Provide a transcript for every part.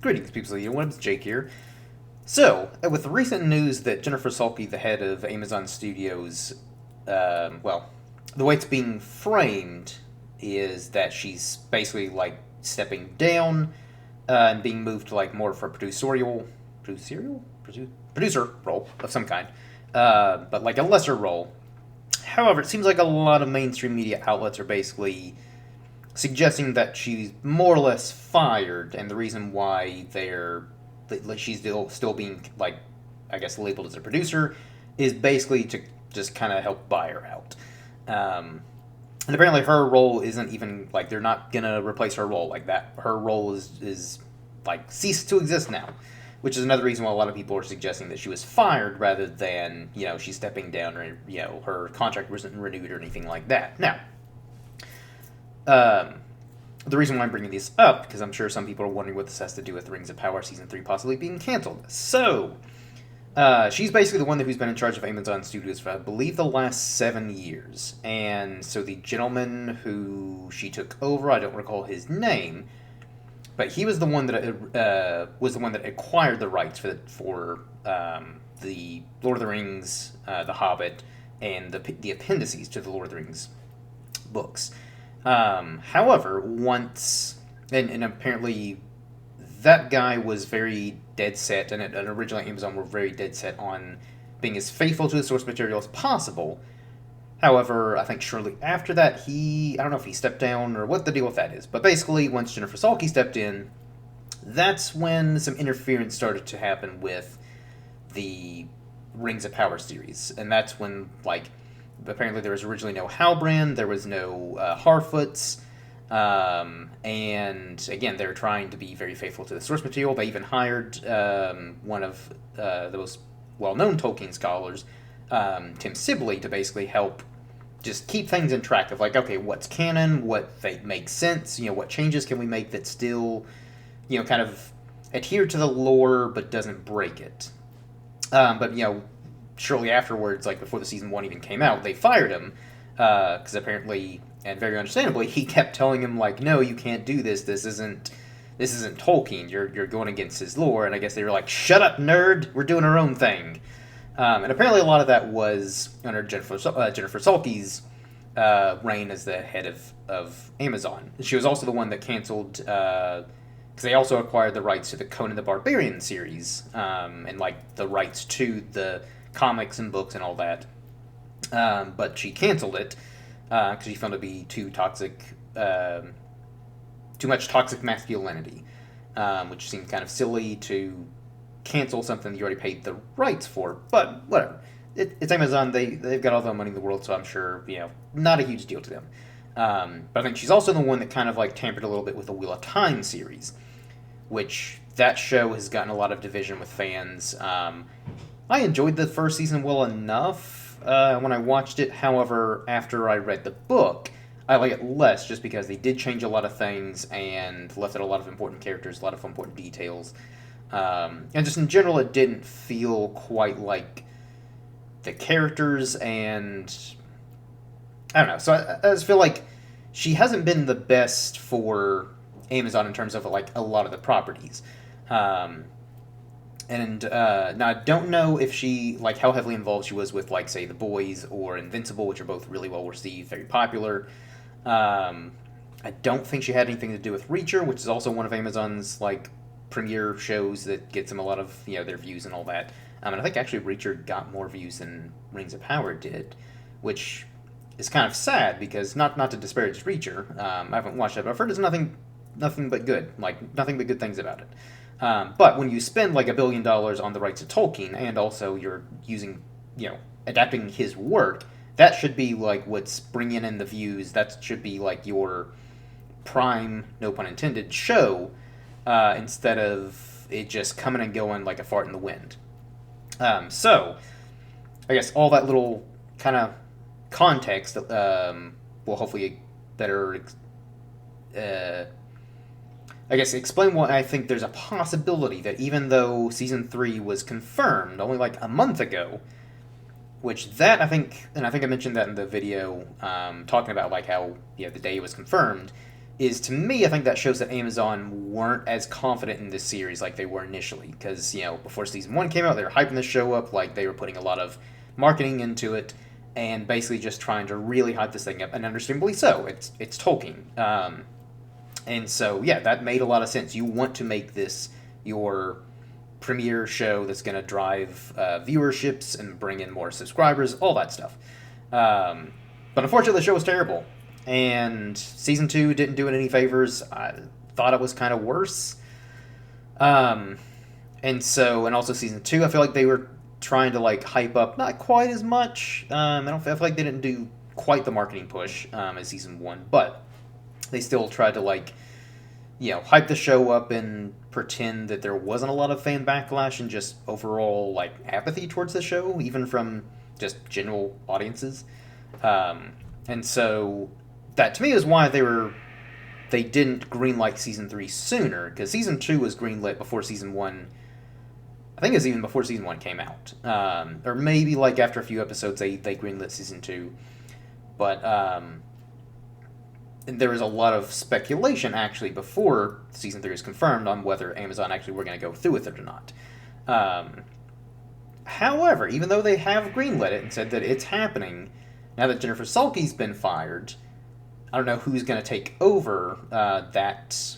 Greetings, people of the interwebs. Jake here. So, with the recent news that Jennifer Salke, the head of Amazon Studios, well, the way it's being framed is that she's basically like stepping down and being moved to like more of a producer role of some kind, but like a lesser role. However, it seems like a lot of mainstream media outlets are basically suggesting that she's more or less fired, and the reason why she's still being like, I guess, labeled as a producer is basically to just kind of help buy her out. And apparently, her role isn't even like they're not gonna replace her role like that. Her role is like ceased to exist now, which is another reason why a lot of people are suggesting that she was fired rather than she's stepping down or her contract wasn't renewed or anything like that. Now, the reason why I'm bringing this up, because I'm sure some people are wondering what this has to do with Rings of Power Season 3 possibly being canceled. So, she's basically the one who's been in charge of Amazon Studios for, I believe, the last 7 years. And so the gentleman who she took over, I don't recall his name, but he was the one that acquired the rights for the Lord of the Rings, The Hobbit, and the appendices to the Lord of the Rings books. However, once and apparently that guy was very dead set, and originally Amazon were very dead set on being as faithful to the source material as possible. However, I think shortly after that, I don't know if he stepped down or what the deal with that is, but basically, once Jennifer Salke stepped in, that's when some interference started to happen with the Rings of Power series, and that's when, like, apparently there was originally no Halbrand, there was no Harfoots, and again, they're trying to be very faithful to the source material. They even hired one of the most well-known Tolkien scholars, Tim Sibley, to basically help just keep things in track of like, okay, what's canon, what makes sense, what changes can we make that still, kind of adhere to the lore but doesn't break it. But shortly afterwards, like before the season 1 even came out, they fired him because apparently, and very understandably, he kept telling him like, no, you can't do this. This isn't Tolkien. You're going against his lore. And I guess they were like, shut up, nerd. We're doing our own thing. And apparently, a lot of that was under Jennifer Salke's reign as the head of Amazon. She was also the one that canceled, because they also acquired the rights to the Conan the Barbarian series, and like the rights to the comics and books and all that. But she canceled it because she found it to be too toxic, too much toxic masculinity, which seemed kind of silly to cancel something that you already paid the rights for. But whatever, it's Amazon. They've got all the money in the world, so I'm sure not a huge deal to them. But I think she's also the one that kind of like tampered a little bit with the Wheel of Time series, which that show has gotten a lot of division with fans. I enjoyed the first season well enough when I watched it. However, after I read the book, I like it less just because they did change a lot of things and left out a lot of important characters, a lot of important details. And just in general, it didn't feel quite like the characters, and I don't know. So I just feel like she hasn't been the best for Amazon in terms of like a lot of the properties. And now I don't know if she, like, how heavily involved she was with, like, say, The Boys or Invincible, which are both really well received, very popular. I don't think she had anything to do with Reacher, which is also one of Amazon's, like, premiere shows that gets them a lot of, their views and all that. And I think actually Reacher got more views than Rings of Power did, which is kind of sad because, not to disparage Reacher, I haven't watched it, but I've heard it's nothing but good, like, nothing but good things about it. But when you spend like $1 billion on the rights to Tolkien, and also you're using, adapting his work, that should be like what's bringing in the views. That should be like your prime, no pun intended, show, instead of it just coming and going like a fart in the wind. So, I guess all that little kind of context will hopefully better explain why I think there's a possibility that even though Season 3 was confirmed only like a month ago, which that I think I mentioned that in the video, talking about like how the day it was confirmed, is, to me, I think that shows that Amazon weren't as confident in this series like they were initially. Because, before season 1 came out, they were hyping the show up, like they were putting a lot of marketing into it, and basically just trying to really hype this thing up, and understandably so. It's Tolkien. And so, yeah, that made a lot of sense. You want to make this your premiere show that's going to drive viewerships and bring in more subscribers, all that stuff. But unfortunately, the show was terrible. And season 2 didn't do it any favors. I thought it was kind of worse. And also season 2, I feel like they were trying to like hype up not quite as much. I feel like they didn't do quite the marketing push as season 1, but they still tried to like, hype the show up and pretend that there wasn't a lot of fan backlash and just overall like apathy towards the show, even from just general audiences. And so that to me is why they didn't greenlight season 3 sooner, because season 2 was greenlit before season 1. I think it was even before season 1 came out, or maybe like after a few episodes they greenlit season 2. But there was a lot of speculation actually before season 3 was confirmed on whether Amazon actually were going to go through with it or not. However, even though they have greenlit it and said that it's happening, now that Jennifer Salke's been fired, I don't know who's going to take over that.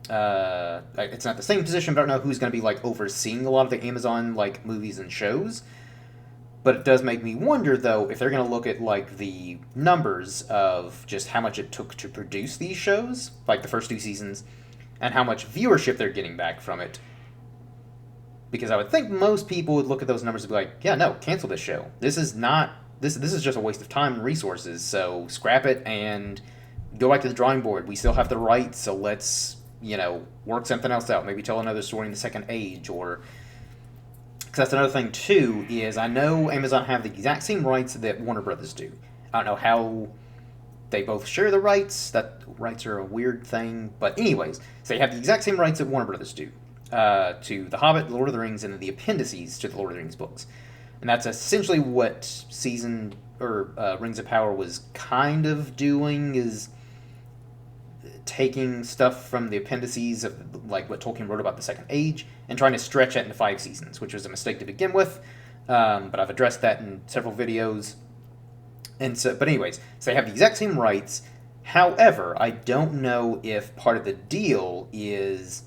It's not the same position, but I don't know who's going to be like overseeing a lot of the Amazon like movies and shows. But it does make me wonder, though, if they're going to look at like the numbers of just how much it took to produce these shows, like the first 2 seasons, and how much viewership they're getting back from it. Because I would think most people would look at those numbers and be like, yeah, no, cancel this show. This is just a waste of time and resources, so scrap it and go back to the drawing board. We still have the rights, so let's, work something else out. Maybe tell another story in the Second Age, or... Because that's another thing, too, is I know Amazon have the exact same rights that Warner Brothers do. I don't know how they both share the rights. That rights are a weird thing. But anyways, so they have the exact same rights that Warner Brothers do to The Hobbit, Lord of the Rings, and the appendices to the Lord of the Rings books. And that's essentially what Rings of Power was kind of doing, is taking stuff from the appendices of like what Tolkien wrote about the Second Age and trying to stretch it into 5 seasons, which was a mistake to begin with. But I've addressed that in several videos. But anyways, so they have the exact same rights. However, I don't know if part of the deal is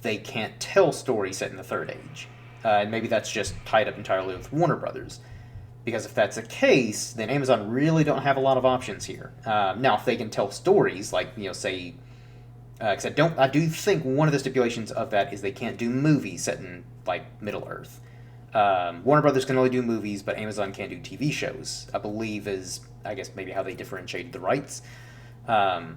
they can't tell stories set in the Third Age. And maybe that's just tied up entirely with Warner Brothers. Because if that's the case, then Amazon really don't have a lot of options here. Now, if they can tell stories, like, say... Because I do think one of the stipulations of that is they can't do movies set in, like, Middle-earth. Warner Brothers can only do movies, but Amazon can't do TV shows, I believe is, I guess, maybe how they differentiated the rights. So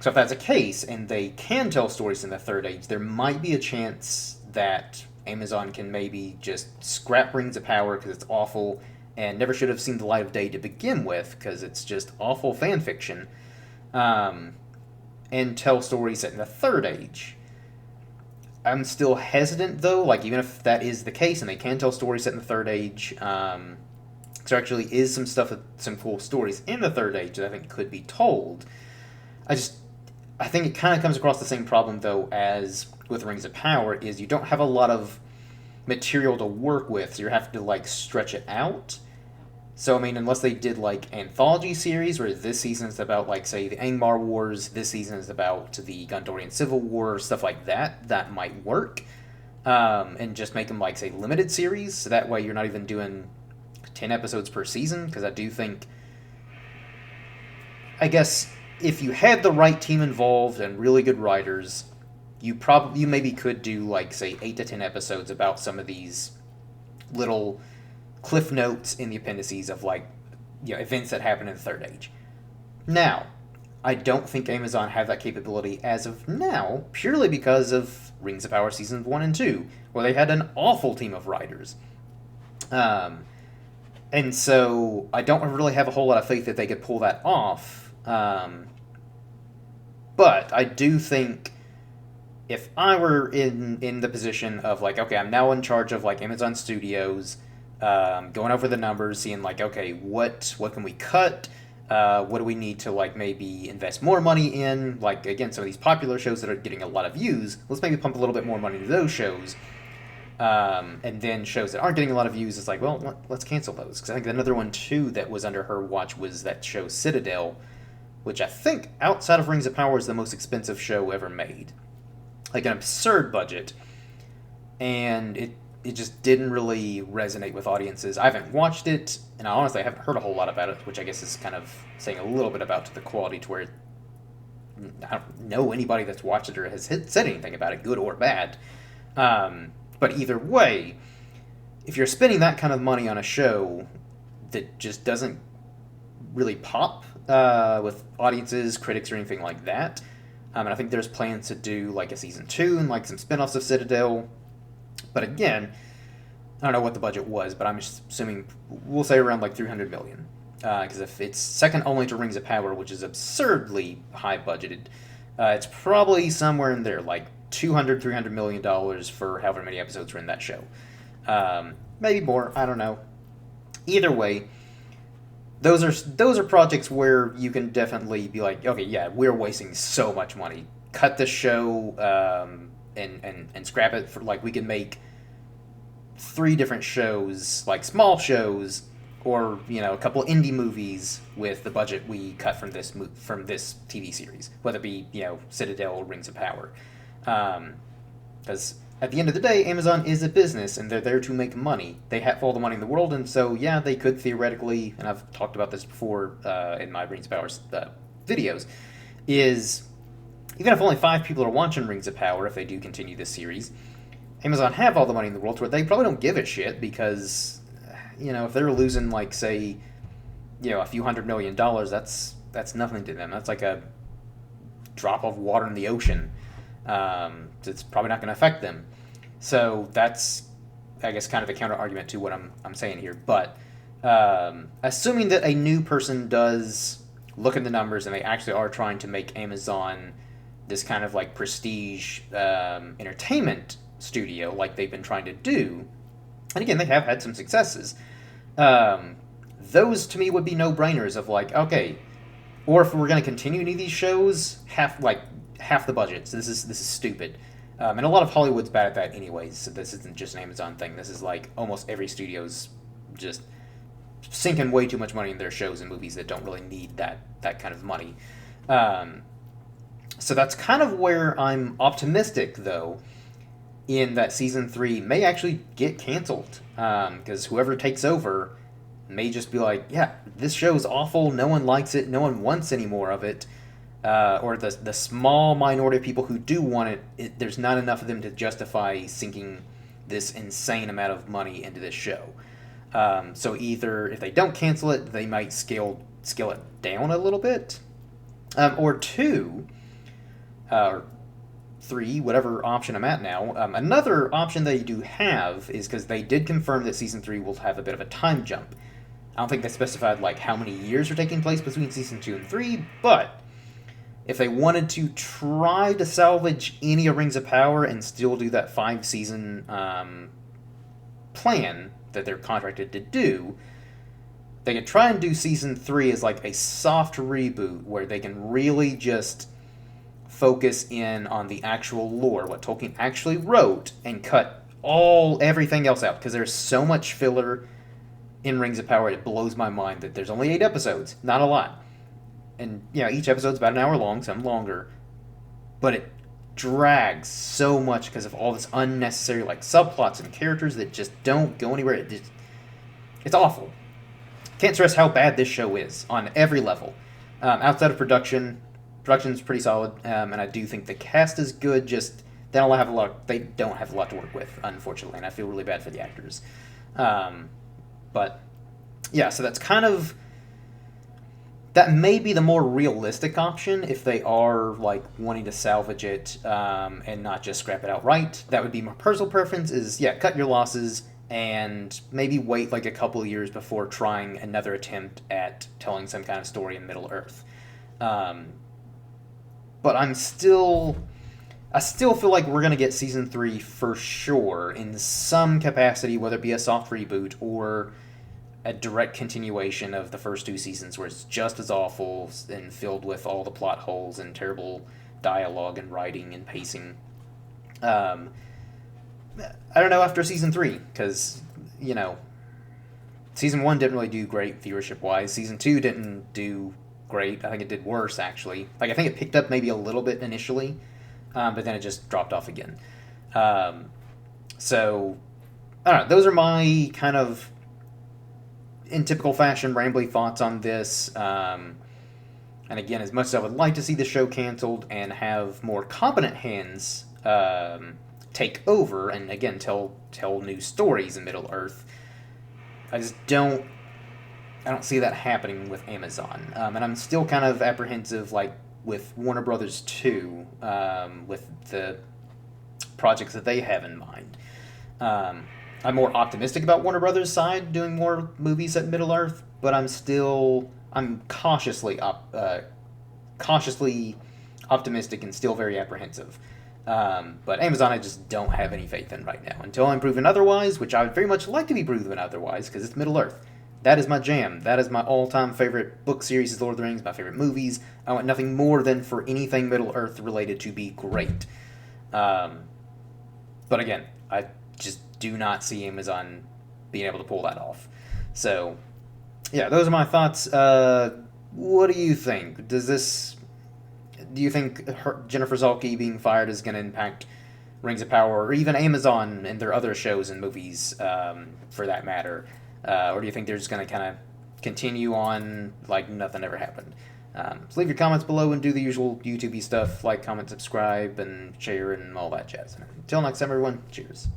if that's the case, and they can tell stories in the Third Age, there might be a chance that Amazon can maybe just scrap Rings of Power because it's awful and never should have seen the light of day to begin with because it's just awful fan fiction, and tell stories set in the Third Age. I'm still hesitant, though, like, even if that is the case and they can tell stories set in the Third Age, there actually is some cool stories in the Third Age that I think could be told. I think it kind of comes across the same problem, though, as with Rings of Power, is you don't have a lot of material to work with, so you have to, like, stretch it out. So, I mean, unless they did, like, anthology series, where this season is about, like, say, the Angmar Wars, this season is about the Gondorian Civil War, stuff like that, that might work. And just make them, like, say, limited series, so that way you're not even doing 10 episodes per season, because I do think... I guess if you had the right team involved and really good writers, you maybe could do, like, say, 8 to 10 episodes about some of these little cliff notes in the appendices of, like, events that happen in the Third Age. Now, I don't think Amazon have that capability as of now, purely because of Rings of Power Seasons 1 and 2, where they had an awful team of writers. And so I don't really have a whole lot of faith that they could pull that off. But I do think if I were in the position of, like, okay, I'm now in charge of, like, Amazon Studios, going over the numbers, seeing, like, okay, what can we cut? What do we need to like maybe invest more money in? Like again, some of these popular shows that are getting a lot of views. Let's maybe pump a little bit more money into those shows. And then shows that aren't getting a lot of views, it's like, well, let's cancel those. Because I think another one too that was under her watch was that show Citadel, which I think outside of Rings of Power is the most expensive show ever made. Like an absurd budget, and it just didn't really resonate with audiences. I haven't watched it, and I honestly haven't heard a whole lot about it, which I guess is kind of saying a little bit about the quality to where I don't know anybody that's watched it or has said anything about it, good or bad. But either way, if you're spending that kind of money on a show that just doesn't really pop with audiences, critics, or anything like that, and I think there's plans to do like a season 2 and like some spin-offs of Citadel. But again, I don't know what the budget was, but I'm just assuming we'll say around like 300 million. Because if it's second only to Rings of Power, which is absurdly high budgeted, it's probably somewhere in there, like $200-300 million for however many episodes are in that show. Maybe more, I don't know. Either way, those are projects where you can definitely be like, okay, yeah, we're wasting so much money. Cut this show and scrap it for like we can make 3 different shows, like small shows, or a couple indie movies with the budget we cut from this TV series, whether it be Citadel or Rings of Power, because at the end of the day, Amazon is a business and they're there to make money. They have all the money in the world, and so yeah, they could theoretically, and I've talked about this before in my Rings of Power videos, is even if only 5 people are watching Rings of Power, if they do continue this series, Amazon have all the money in the world to where they probably don't give a shit because, if they're losing, like, say, a few $100 million, that's nothing to them. That's like a drop of water in the ocean. It's probably not going to affect them. So that's, I guess, kind of a counter argument to what I'm saying here. But assuming that a new person does look at the numbers and they actually are trying to make Amazon this kind of like prestige entertainment studio like they've been trying to do, and again, they have had some successes, those to me would be no-brainers of like, okay, or if we're going to continue any of these shows, half the budget. So this is stupid. And a lot of Hollywood's bad at that anyways, so this isn't just an Amazon thing. This is like almost every studio's just sinking way too much money in their shows and movies that don't really need that kind of money. So that's kind of where I'm optimistic, though, in that Season 3 may actually get canceled. Because whoever takes over may just be like, yeah, this show's awful, no one likes it, no one wants any more of it. Or the small minority of people who do want it, there's not enough of them to justify sinking this insane amount of money into this show. So either, if they don't cancel it, they might scale it down a little bit. Or 2... or 3, whatever option I'm at now. Another option they do have is because they did confirm that Season 3 will have a bit of a time jump. I don't think they specified like how many years are taking place between Season 2 and 3, but if they wanted to try to salvage any of Rings of Power and still do that 5-season plan that they're contracted to do, they could try and do Season 3 as like a soft reboot where they can really just focus in on the actual lore, what Tolkien actually wrote, and cut everything else out, because there's so much filler in Rings of Power, it blows my mind that there's only 8 episodes, not a lot. And, each episode's about an hour long, some longer, but it drags so much because of all this unnecessary, like, subplots and characters that just don't go anywhere. It's awful. Can't stress how bad this show is on every level. Outside of production's pretty solid, and I do think the cast is good, just they don't have a lot to work with, unfortunately, and I feel really bad for the actors. But yeah, so that's kind of, that may be the more realistic option if they are like wanting to salvage it and not just scrap it outright. That would be my personal preference, is cut your losses and maybe wait like a couple of years before trying another attempt at telling some kind of story in Middle Earth. But I still feel like we're going to get Season 3 for sure in some capacity, whether it be a soft reboot or a direct continuation of the first two seasons, where it's just as awful and filled with all the plot holes and terrible dialogue and writing and pacing. Um, I don't know after season three, because, you know, season one didn't really do great viewership wise. Season two didn't do great. I think it did worse, actually. Like, I think it picked up maybe a little bit initially, but then it just dropped off again. Um, so, I don't know. Those are my kind of, in typical fashion, rambly thoughts on this. And again, as much as I would like to see the show canceled and have more competent hands take over and again tell new stories in Middle Earth, I just I don't see that happening with Amazon. And I'm still kind of apprehensive, like with Warner Brothers 2, with the projects that they have in mind. I'm more optimistic about Warner Brothers' side doing more movies at Middle Earth, but I'm cautiously optimistic and still very apprehensive. But Amazon, I just don't have any faith in right now. Until I'm proven otherwise, which I would very much like to be proven otherwise, because it's Middle Earth. That is my jam. That is my all-time favorite book series is Lord of the Rings, my favorite movies. I want nothing more than for anything Middle Earth related to be great. But again, I just do not see Amazon being able to pull that off. So, yeah, those are my thoughts. What do you think? Do you think Jennifer Salke being fired is going to impact Rings of Power, or even Amazon and their other shows and movies, for that matter? Or do you think they're just going to kind of continue on like nothing ever happened? So leave your comments below and do the usual YouTube-y stuff, like, comment, subscribe, and share, and all that jazz. Until next time, everyone, cheers.